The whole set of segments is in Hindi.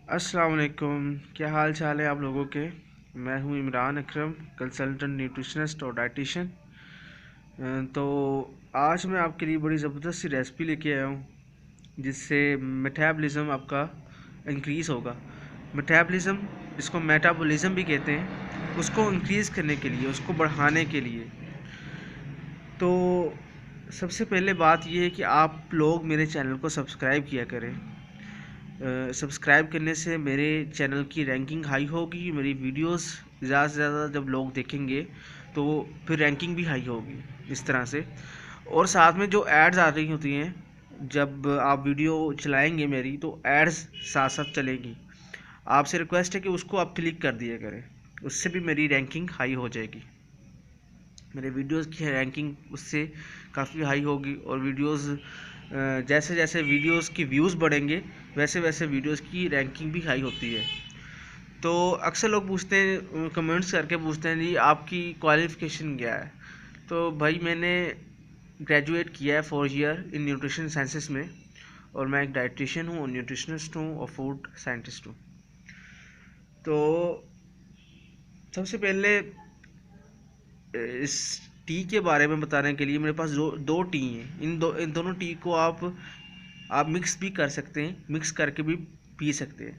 अस्सलाम वालेकुम। क्या हाल चाल है आप लोगों के। मैं हूं इमरान अकरम, कंसल्टेंट न्यूट्रिशनिस्ट और डाइटिशियन। तो आज मैं आपके लिए बड़ी ज़बरदस्त सी रेसिपी लेके आया हूं जिससे मेटाबॉलिज्म आपका इंक्रीज़ होगा। मेटाबॉलिज्म, इसको मेटाबॉलिज्म भी कहते हैं, उसको इंक्रीज़ करने के लिए, उसको बढ़ाने के लिए। तो सबसे पहले बात यह है कि आप लोग मेरे चैनल को सब्सक्राइब किया करें। सब्सक्राइब करने से मेरे चैनल की रैंकिंग हाई होगी, मेरी वीडियोस ज़्यादा से ज़्यादा जब लोग देखेंगे तो फिर रैंकिंग भी हाई होगी इस तरह से। और साथ में जो एड्स आ रही होती हैं, जब आप वीडियो चलाएंगे मेरी तो एड्स साथ साथ चलेंगी। आपसे रिक्वेस्ट है कि उसको आप क्लिक कर दिया करें, उससे भी मेरी रैंकिंग हाई हो जाएगी। मेरे वीडियोस की रैंकिंग उससे काफ़ी हाई होगी। और वीडियोस जैसे जैसे वीडियोस की व्यूज़ बढ़ेंगे वैसे वैसे वीडियोस की रैंकिंग भी हाई होती है। तो अक्सर लोग पूछते हैं, कमेंट्स करके पूछते हैं, जी आपकी क्वालिफ़िकेशन क्या है। तो भाई मैंने ग्रेजुएट किया है 4 ईयर इन न्यूट्रिशन साइंसेस में, और मैं एक डाइटिशियन हूँ और न्यूट्रिशनिस्ट हूँ और फूड साइंटिस्ट हूँ। तो सबसे पहले इस टी के बारे में बताने के लिए मेरे पास दो टी हैं। इन दोनों टी को आप मिक्स भी कर सकते हैं, मिक्स करके भी पी सकते हैं।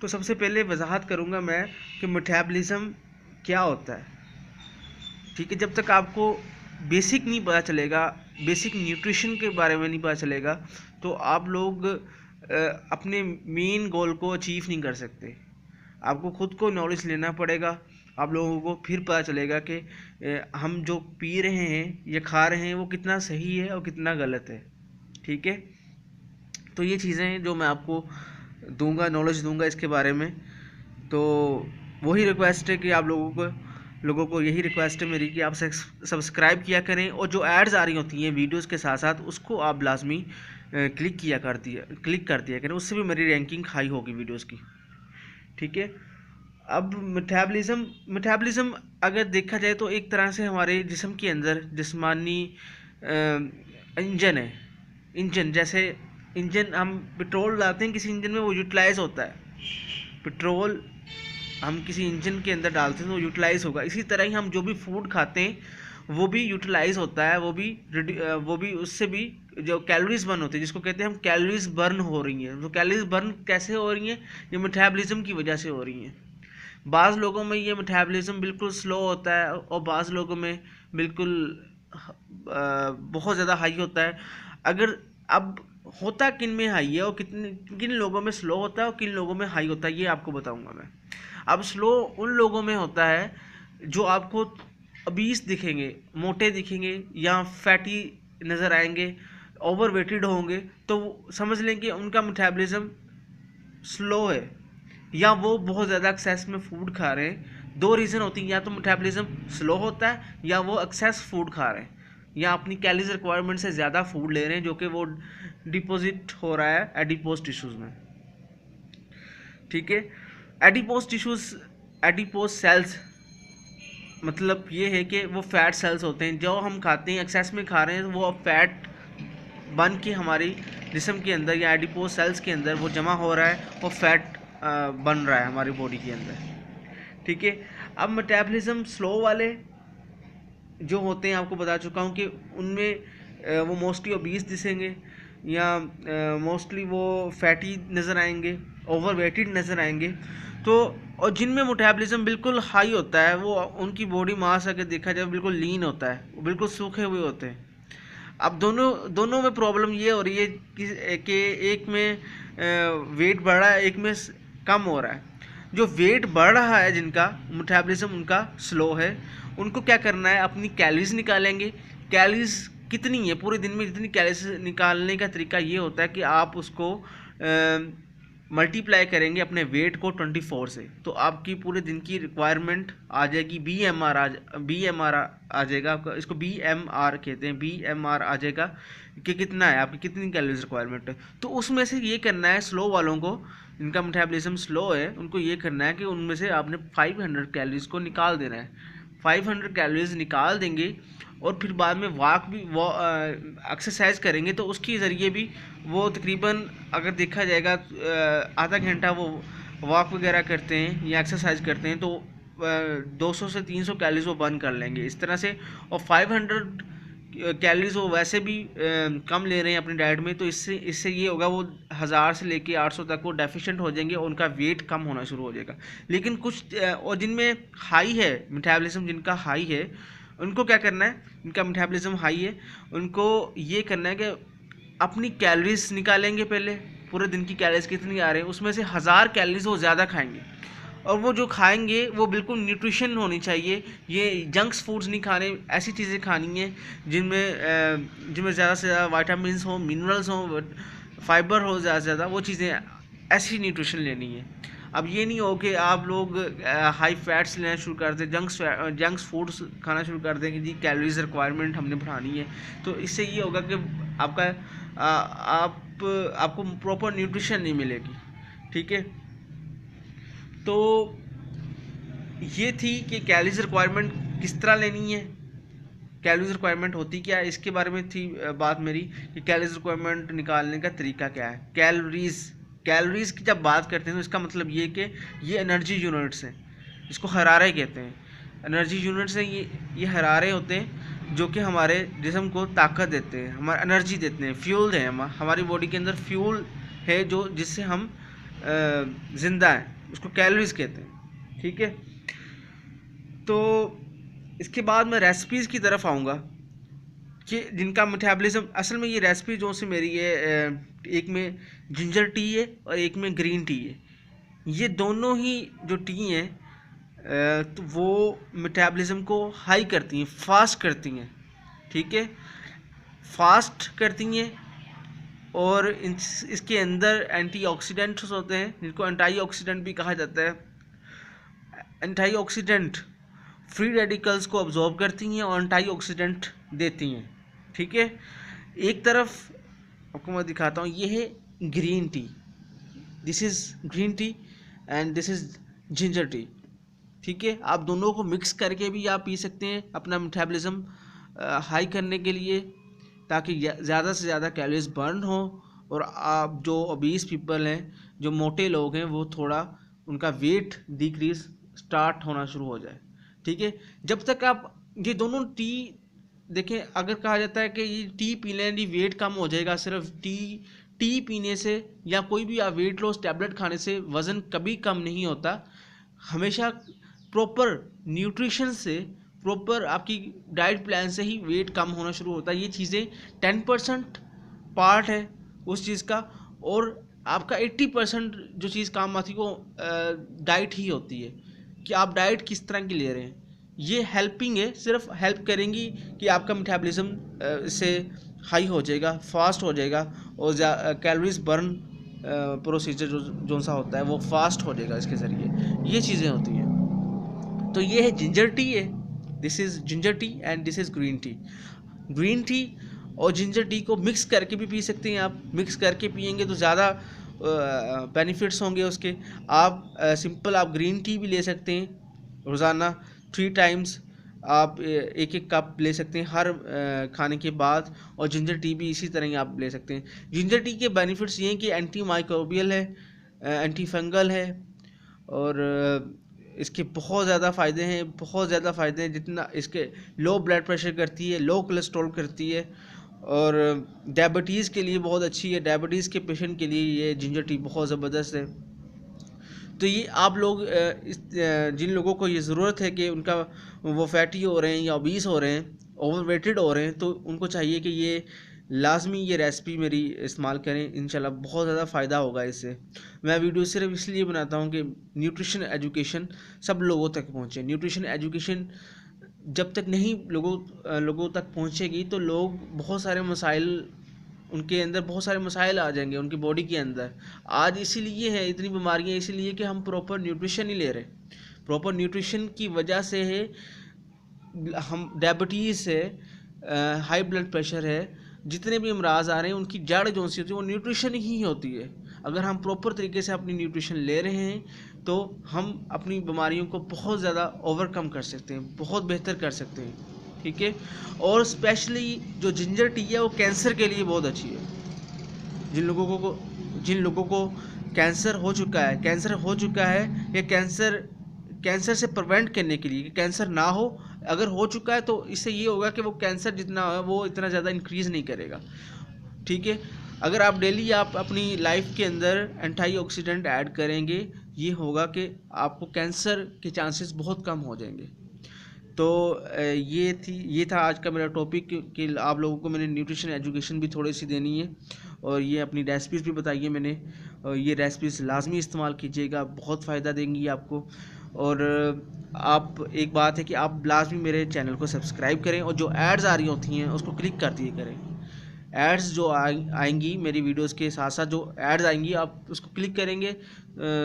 तो सबसे पहले वजाहत करूंगा मैं कि मेटाबॉलिज्म क्या होता है। ठीक है, जब तक आपको बेसिक नहीं पता चलेगा, बेसिक न्यूट्रिशन के बारे में नहीं पता चलेगा, तो आप लोग अपने मेन गोल को अचीव नहीं कर सकते। आपको खुद को नॉलेज लेना पड़ेगा। आप लोगों को फिर पता चलेगा कि हम जो पी रहे हैं या खा रहे हैं वो कितना सही है और कितना गलत है। ठीक है, तो ये चीज़ें जो मैं आपको दूंगा, नॉलेज दूंगा इसके बारे में। तो वही रिक्वेस्ट है कि आप लोगों को यही रिक्वेस्ट है मेरी कि आप सब्सक्राइब किया करें, और जो एड्स आ रही होती हैं वीडियोस के साथ साथ उसको आप लाजमी क्लिक कर दिया करें, उससे भी मेरी रैंकिंग हाई होगी वीडियोस की। ठीक है, अब मेटाबॉलिज्म अगर देखा जाए तो एक तरह से हमारे जिस्म के अंदर जिस्मानी इंजन है। इंजन जैसे, इंजन हम पेट्रोल डालते हैं किसी इंजन में, वो यूटिलाइज होता है। पेट्रोल हम किसी इंजन के अंदर डालते हैं तो यूटिलाइज होगा। इसी तरह ही हम जो भी फूड खाते हैं वो भी यूटिलाइज होता है, वो भी उससे भी जो कैलोरीज बर्न होती है, जिसको कहते हैं हम कैलोरीज बर्न हो रही हैं। तो कैलोरीज बर्न कैसे हो रही हैं? ये मेटाबॉलिज्म की वजह से हो रही हैं। बाज़ लोगों में ये मेटाबॉलिज्म बिल्कुल स्लो होता है और बाज़ लोगों में बिल्कुल बहुत ज़्यादा हाई होता है। अगर अब होता किन में हाई है और किन लोगों में स्लो होता है और किन लोगों में हाई होता है, ये आपको बताऊंगा मैं। अब स्लो उन लोगों में होता है जो आपको obese दिखेंगे, मोटे दिखेंगे या फैटी नज़र आएंगे, ओवर वेटेड होंगे, तो समझ लें कि उनका मेटाबॉलिज्म स्लो है, या वो बहुत ज़्यादा एक्सेस में फूड खा रहे हैं। दो रीज़न होती हैं, या तो मेटाबॉलिज्म स्लो होता है या वो एक्सेस फूड खा रहे हैं, या अपनी कैलोरीज रिक्वायरमेंट से ज़्यादा फूड ले रहे हैं जो कि वो डिपॉजिट हो रहा है एडिपोज टिश्यूज़ में। ठीक है, एडिपोज सेल्स मतलब ये है कि वो फैट सेल्स होते हैं जो हम खाते हैं, एक्सेस में खा रहे हैं, तो वो फैट बन के हमारी जिस्म के अंदर या एडिपोज सेल्स के अंदर वो जमा हो रहा है, वो फैट बन रहा है हमारी बॉडी के अंदर। ठीक है, अब मेटाबॉलिज्म स्लो वाले जो होते हैं, आपको बता चुका हूँ कि उनमें वो मोस्टली ओबीस दिखेंगे, या मोस्टली वो फैटी नज़र आएंगे, ओवरवेटेड नज़र आएंगे। तो और जिनमें मेटाबॉलिज्म बिल्कुल हाई होता है, वो उनकी बॉडी मास अगर देखा जाए बिल्कुल लीन होता है, वो बिल्कुल सूखे हुए होते हैं। अब दोनों दोनों में प्रॉब्लम ये हो रही है कि एक में वेट बढ़ रहा है, एक में कम हो रहा है। जो वेट बढ़ रहा है, जिनका मेटाबॉलिज्म उनका स्लो है, उनको क्या करना है, अपनी कैलोरीज निकालेंगे। कैलोरीज कितनी है पूरे दिन में, जितनी कैलोरीज निकालने का तरीका ये होता है कि आप उसको मल्टीप्लाई करेंगे अपने वेट को 24 से, तो आपकी पूरे दिन की रिक्वायरमेंट आ जाएगी। बी एम आर आ जाएगा आपका, इसको बी एम आर कहते हैं। बी एम आर आ जाएगा कि कितना है आपकी, कितनी कैलोरीज रिक्वायरमेंट है। तो उसमें से ये करना है स्लो वालों को, जिनका मेटाबॉलिज्म स्लो है, उनको ये करना है कि उनमें से आपने 500 कैलोरीज को निकाल देना है। 500 कैलोरीज निकाल देंगे और फिर बाद में वो एक्सरसाइज करेंगे, तो उसके ज़रिए भी वो तकरीबन अगर देखा जाएगा आधा घंटा वो वॉक वगैरह करते हैं या एक्सरसाइज करते हैं तो 200 से 300 कैलोरीज वो बर्न कर लेंगे इस तरह से। और 500 कैलोरीज वो वैसे भी कम ले रहे हैं अपनी डाइट में, तो इससे ये होगा वो 1000 से लेके 800 तक वो डेफिशिएंट हो जाएंगे, उनका वेट कम होना शुरू हो जाएगा। लेकिन कुछ और जिनमें हाई है मेटाबॉलिज्म, जिनका हाई है, उनको क्या करना है, इनका मेटाबॉलिज्म हाई है, उनको ये करना है कि अपनी कैलोरीज निकालेंगे पहले, पूरे दिन की कैलोरीज कितनी आ रही है उसमें से 1000 कैलोरीज वो ज़्यादा खाएंगे। और वो जो खाएंगे वो बिल्कुल न्यूट्रिशन होनी चाहिए, ये जंक्स फूड्स नहीं खाने, ऐसी चीज़ें खानी है जिनमें ज़्यादा से ज़्यादा वाइटामिन हो, मिनरल्स हो, फाइबर हो ज़्यादा से ज़्यादा, वो चीज़ें, ऐसी न्यूट्रिशन लेनी है। अब ये नहीं हो कि आप लोग हाई फैट्स लेना शुरू कर दें, जंक्स फूड्स खाना शुरू कर दें कि जी कैलोरीज रिक्वायरमेंट हमने बढ़ानी है, तो इससे ये होगा कि आपको प्रॉपर न्यूट्रिशन नहीं मिलेगी। ठीक है, तो ये थी कि कैलोरीज रिक्वायरमेंट किस तरह लेनी है, कैलोरीज रिक्वायरमेंट होती क्या है, इसके बारे में थी बात मेरी कि कैलोरीज रिक्वायरमेंट निकालने का तरीका क्या है। कैलोरीज की जब बात करते हैं तो इसका मतलब ये कि ये एनर्जी यूनिट्स हैं, इसको हरारे कहते हैं। एनर्जी यूनिट्स हैं ये हरारे होते हैं जो कि हमारे जिस्म को ताकत देते हैं, हमारे एनर्जी देते हैं, फ्यूल हैं, हमारी बॉडी के अंदर फ्यूल है जो जिससे हम जिंदा हैं, उसको कैलोरीज कहते हैं। ठीक है, तो इसके बाद मैं रेसिपीज़ की तरफ आऊँगा कि जिनका मेटाबॉलिज्म, असल में ये रेसिपी जो सी मेरी है, एक में जिंजर टी है और एक में ग्रीन टी है। ये दोनों ही जो टी हैं तो वो मेटाबॉलिज्म को हाई करती हैं, फास्ट करती हैं। ठीक है, फास्ट करती हैं और इसके अंदर एंटीऑक्सीडेंट्स होते हैं जिनको एंटीऑक्सीडेंट भी कहा जाता है। एंटीऑक्सीडेंट फ्री रेडिकल्स को अब्जॉर्ब करती हैं और एंटीऑक्सीडेंट देती हैं। ठीक है, एक तरफ आपको मैं दिखाता हूँ, ये है green tea, this is green tea and this is ginger tea. ठीक है, आप दोनों को मिक्स करके भी आप पी सकते हैं अपना मेटाबॉलिज्म हाई करने के लिए, ताकि ज़्यादा से ज़्यादा कैलोरीज बर्न हो और आप जो ओबीस पीपल हैं, जो मोटे लोग हैं, वो थोड़ा उनका वेट डिक्रीज स्टार्ट होना शुरू हो जाए। ठीक है, जब तक आप ये दोनों टी देखें, अगर कहा जाता है कि ये टी पी लें जी वेट कम हो जाएगा, सिर्फ टी पीने से या कोई भी आप वेट लॉस टैबलेट खाने से वज़न कभी कम नहीं होता। हमेशा प्रॉपर न्यूट्रिशन से, प्रॉपर आपकी डाइट प्लान से ही वेट कम होना शुरू होता है। ये चीज़ें 10% पार्ट है उस चीज़ का, और आपका 80% जो चीज़ काम आती है वो डाइट ही होती है कि आप डाइट किस तरह की ले रहे हैं। ये हेल्पिंग है, सिर्फ हेल्प करेंगी कि आपका मेटाबॉलिज्म से हाई हो जाएगा, फास्ट हो जाएगा और कैलोरीज बर्न प्रोसीजर जो सा होता है वो फास्ट हो जाएगा इसके ज़रिए। ये चीज़ें होती हैं। तो ये है जिंजर टी है, this is ginger tea and this is green tea. Green tea और जिंजर टी को मिक्स करके भी पी सकते हैं आप, मिक्स करके पियेंगे तो ज़्यादा बेनिफिट्स होंगे उसके। आप सिंपल आप ग्रीन टी भी ले सकते हैं रोज़ाना 3 टाइम्स, आप एक एक कप ले सकते हैं हर खाने के बाद, और जिंजर टी भी इसी तरह ही आप ले सकते हैं। जिंजर टी के बेनिफिट्स ये हैं कि एंटी माइक्रोबियल है, एंटी फंगल है, और इसके बहुत ज़्यादा फ़ायदे हैं, बहुत ज़्यादा फ़ायदे हैं। जितना इसके लो ब्लड प्रेशर करती है, लो कोलेस्ट्रॉल करती है, और डायबिटीज़ के लिए बहुत अच्छी है। डायबिटीज़ के पेशेंट के लिए ये जिंजर टी बहुत ज़बरदस्त है। तो ये आप लोग जिन लोगों को ये ज़रूरत है कि उनका वो फैटी हो रहे हैं या ओबीस हो रहे हैं, ओवरवेटेड हो रहे हैं, तो उनको चाहिए कि ये लाजमी ये रेसिपी मेरी इस्तेमाल करें, इंशाल्लाह बहुत ज़्यादा फ़ायदा होगा इससे। मैं वीडियो सिर्फ इसलिए बनाता हूँ कि न्यूट्रिशन एजुकेशन सब लोगों तक पहुँचे। न्यूट्रिशन एजुकेशन जब तक नहीं लोगों तक पहुँचेगी तो लोग बहुत सारे मसाइल, उनके अंदर बहुत सारे मसाइल आ जाएंगे उनकी बॉडी के अंदर। आज इसीलिए है इतनी बीमारियाँ, इसीलिए कि हम प्रॉपर न्यूट्रिशन नहीं ले रहे। प्रॉपर न्यूट्रिशन की वजह से है हम डायबिटीज़ है, हाई ब्लड प्रेशर है, जितने भी अमराज आ रहे हैं उनकी जड़ जो सी होती है वो न्यूट्रिशन ही होती है। अगर हम प्रॉपर तरीके से अपनी न्यूट्रिशन ले रहे हैं तो हम अपनी बीमारियों को बहुत ज़्यादा ओवरकम कर सकते हैं, बहुत बेहतर कर सकते हैं। ठीक है, और स्पेशली जो जिंजर टी है वो कैंसर के लिए बहुत अच्छी है। जिन लोगों को कैंसर हो चुका है, कैंसर हो चुका है, या कैंसर से प्रिवेंट करने के लिए कि कैंसर ना हो। अगर हो चुका है तो इससे ये होगा कि वो कैंसर जितना है वो इतना ज़्यादा इंक्रीज़ नहीं करेगा। ठीक है, अगर आप डेली आप अपनी लाइफ के अंदर एंटीऑक्सीडेंट ऐड करेंगे, ये होगा कि आपको कैंसर के चांसेस बहुत कम हो जाएंगे। तो ये था आज का मेरा टॉपिक कि आप लोगों को मैंने न्यूट्रिशन एजुकेशन भी थोड़ी सी देनी है, और ये अपनी रेसिपीज़ भी बताई है मैंने, और ये रेसिपीज़ लाजमी इस्तेमाल कीजिएगा, बहुत फ़ायदा देंगी आपको। और आप एक बात है कि आप लाजमी मेरे चैनल को सब्सक्राइब करें, और जो एड्स आ रही होती हैं उसको क्लिक कर दिए करें। एड्स जो आएंगी मेरी वीडियोस के साथ साथ, जो एड्स आएंगी आप उसको क्लिक करेंगे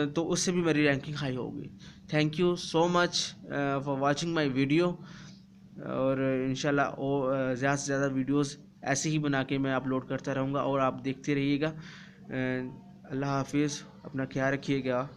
तो उससे भी मेरी रैंकिंग हाई होगी। Thank you so much for watching my video, और इंशाल्लाह ज़्यादा से ज़्यादा वीडियोस ऐसे ही बना के मैं अपलोड करता रहूँगा, और आप देखते रहिएगा। अल्लाह हाफिज़, अपना ख्याल रखिएगा।